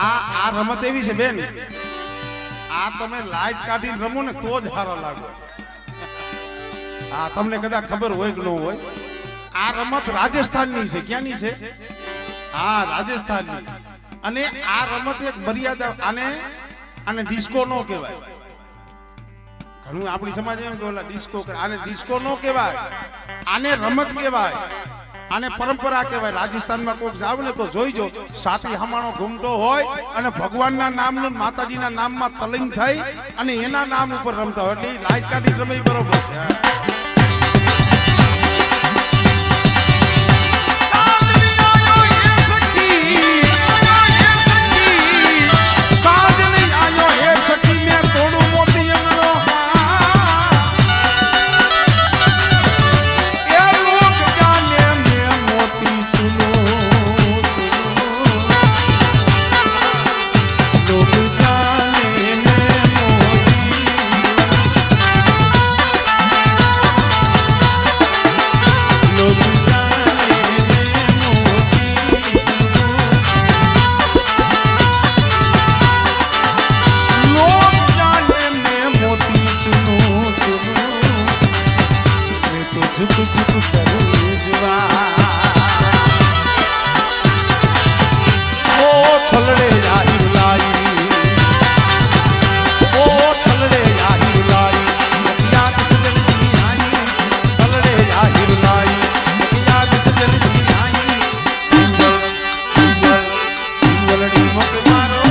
આ રમત એવી છે બેન, આ તમે લાજ કાઢીને રમો ને તો જ સારો લાગો. હા, તમને કદાચ ખબર હોય કે ન હોય, આ રમત રાજસ્થાનની છે. ક્યાંની છે? હા, રાજસ્થાનની. અને આ રમત એક મર્યાદા, આને ડિસ્કો નો કહેવાય. ઘણું આપણી સમાજ એમ કે ઓલા ડિસ્કો કરે, આને ડિસ્કો નો કહેવાય, આને રમત કહેવાય, આને પરંપરા કહેવાય. રાજસ્થાનમાં કોઈક જાવ ને તો જોઈજો, સાથી હમાણો ઘૂમતો હોય અને ભગવાનના નામનું માતાજીના નામમાં તલિંગ થઈ અને એના નામ ઉપર રમતા હોય. એટલે લાજ કાઢી રમે બરોબર છે. મારો